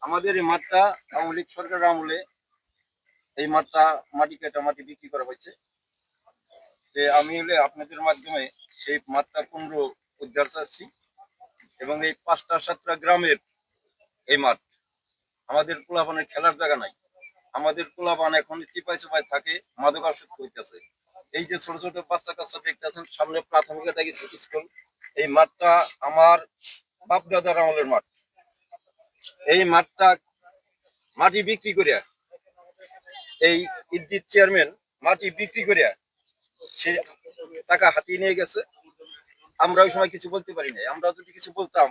আমাদের এই মাঠটা আওয়ামী লীগ সরকারের আমলে এই মাঠটা মাটি কেটে মাটি বিক্রি করা হয়েছে। যে আমি হলে আপনাদের মাধ্যমে সেই মাঠটা পুনরুদ্ধার চাচ্ছি এবং এই ৫টা ৭টা গ্রামের এই মাঠ আমাদের পোলাপানের খেলার জায়গা নাই। আমাদের পোলাপান এখন চিপাই চিপাই থাকে, মাদকাসক্ত হইতেছে। এই যে ছোট ছোট বাচ্চা কাচ্চা দেখতেছেন সামনে প্রাথমিক একটা স্কুল, এই মাঠটা আমার বাপ দাদার আমলের মাঠ। এই মাঠটা মাটি বিক্রি করিয়া এই ইদ্দিত চেয়ারম্যান মাটি বিক্রি করিয়া সে টাকা হাতিয়ে নিয়ে গেছে। আমরা ওই সময় কিছু বলতে পারি নাই। আমরা যদি কিছু বলতাম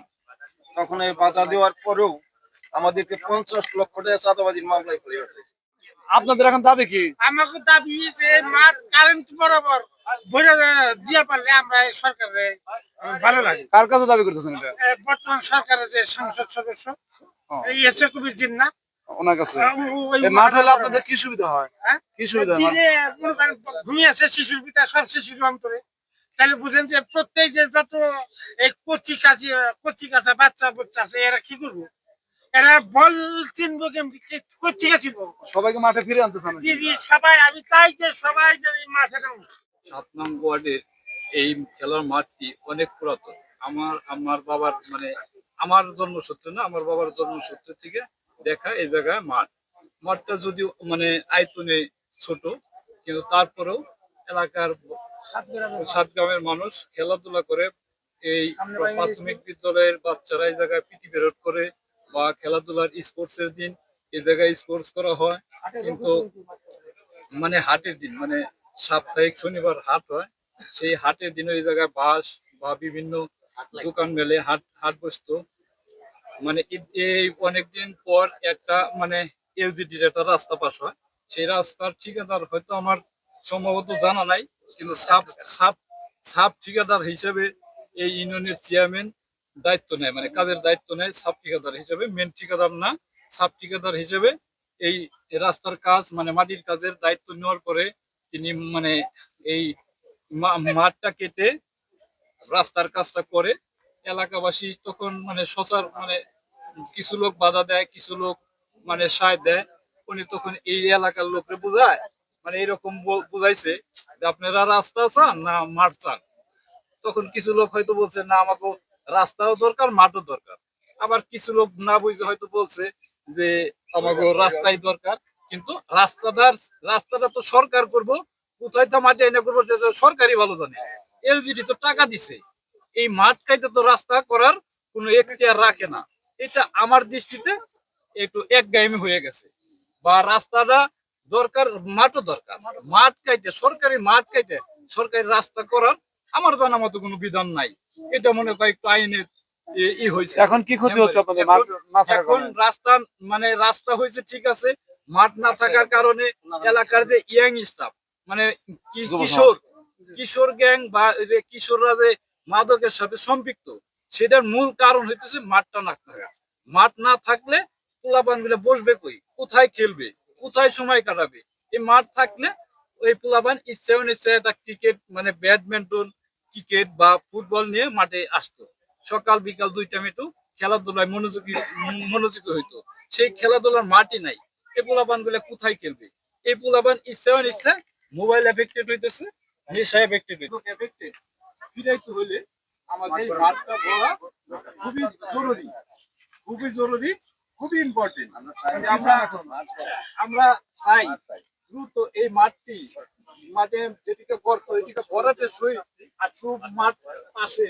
তখন এই বাধা দেওয়ার পরেও আমাদেরকে ৫০ লক্ষ টাকা চাঁদাবাজির মামলায় পড়ে গেছে। আপনাদের এখন দাবি কি? আমাকে দাবি যে মাঠ কারেন্ট বরাবর ভরে দিয়ে পারলে আমরা এই সরকারের ভালো লাগে। কার কাছে দাবি করতেছেন এটা? বর্তমান সরকারের যে সংসদ সদস্য এই এসে কবির জিন্না ওনার কাছে ওই এই মাঠ হলে আপনাদের কি সুবিধা হয়? কি সুবিধা হয়? দিনে মনে করেন ঘুমিয়েছে শিশুর পিতা, সব শিশুর অন্তরে। তাহলে বুঝেন যে প্রত্যেক যে যত এই কচি কাঁচা বাচ্চা বাচ্চা আছে এরা কি করবো? এরা বল চিনবো কেমনি, কচি চিনবো? সবাইকে মাঠে ফিরে আনতে চান? জি জি, সবাই, আমি চাই যে সবাই যে এই মাঠে নামুক। ৭ নং ওয়ার্ডের এই খেলার মাঠটি অনেক পুরাতন। আমার বাবার আমার জন্মসূত্রে না, আমার বাবার জন্মসূত্রে থেকে দেখা এই জায়গায় মাঠটা যদিও আয়তনে ছোট, কিন্তু তারপরেও এলাকার ৭ গ্রামের মানুষ খেলাধুলা করে। এই প্রাথমিক বিদ্যালয়ের বাচ্চারা এই জায়গায় পিটি প্যারেড করে বা খেলাধুলার স্পোর্টস এর দিন এই জায়গায় স্পোর্টস করা হয়। কিন্তু হাটের দিন সাপ্তাহিক শনিবার হাট হয়, সেই হাটের দিনে এই জায়গায় বাস বা বিভিন্ন দোকান মেলে, হাট বসতো। এই অনেকদিন পর একটা এলজিডির একটা রাস্তা পাস হয়। সেই রাস্তার ঠিকাদার হয়তো আমার সম্ভবত জানা নাই, কিন্তু সাব ঠিকাদার হিসেবে এই ইউনিয়নের চেয়ারম্যান দায়িত্ব নেয়, কাজের দায়িত্ব নেয় সাব ঠিকাদার হিসেবে, মেন ঠিকাদার না, সাব ঠিকাদার হিসেবে এই রাস্তার কাজ মাটির কাজের দায়িত্ব নেওয়ার পরে তিনি এই মাঠটা কেটে রাস্তার কাজটা করে। এলাকাবাসী তখন সচার কিছু লোক বাধা দেয়, কিছু লোক সায় দেয়। উনি তখন এই এলাকার লোকরে বোঝায়, এরকম বুঝাইছে যে আপনারা রাস্তা চান না মাঠ চান। তখন কিছু লোক হয়তো বলছে না, আমাকে রাস্তাও দরকার, মাঠও দরকার। আবার কিছু লোক না বুঝে হয়তো বলছে যে আমাকে রাস্তাই দরকার, কিন্তু রাস্তাটা তো সরকার করব, কোথায় তো মাটি আইনা করবো সরকারই ভালো জানে। এলজিডি তো টাকা দিছে, এই মাঠ কাইতে তো রাস্তা করার কোনো এখতিয়ার রাখে না। এটা আমার দৃষ্টিতে একটু একগামী হয়ে গেছে। বা রাস্তাটা দরকার, মাঠও দরকার। মাঠ কাইতে সরকারি মাঠ কাইতে সরকারি রাস্তা করার আমার জানা মতো কোনো বিধান নাই। এটা মনে হয় একটু আইনের ই হয়েছে। এখন কি ক্ষতি হচ্ছে আপনাদের মাঠ না থাকার এখন কারণে? রাস্তা হয়েছে ঠিক আছে, মাঠ না থাকার কারণে এলাকার যে ইয়াং স্টাফ কিশোর গ্যাং বা যে কিশোররা যে মাদকের সাথে সম্পৃক্ত, সেটার মূল কারণ হইতেছে মাঠটা না থাকা। মাঠ না থাকলে পোলাপান গুলো বসবে কই, কোথায় খেলবে, কোথায় সময় কাটাবে? এই মাঠ থাকলে ওই পোলাপান ইচ্ছা অনিচ্ছা একটা ক্রিকেট ব্যাডমিন্টন, ক্রিকেট বা ফুটবল নিয়ে মাঠে আসতো। সকাল বিকাল 2 টাইম একটু খেলাধুলায় মনোযোগী হইতো। সেই খেলাধুলার মাঠই নাই, এই পোলাপান গুলো কোথায় খেলবে? এই পোলাপান ইচ্ছা অনিচ্ছা মোবাইল এফেক্টেড হইতেছে, নেশা এফেক্টেড হইতেছে। ফিরাইতে হইলে আমাদের মাঠটা ভরা খুবই জরুরি, খুবই জরুরি, খুবই ইম্পর্টেন্ট। আমরা চাই দ্রুত এই মাঠে যেদিকে গর্ত এদিকে ভরাতে সই, আর মাঠ পাশে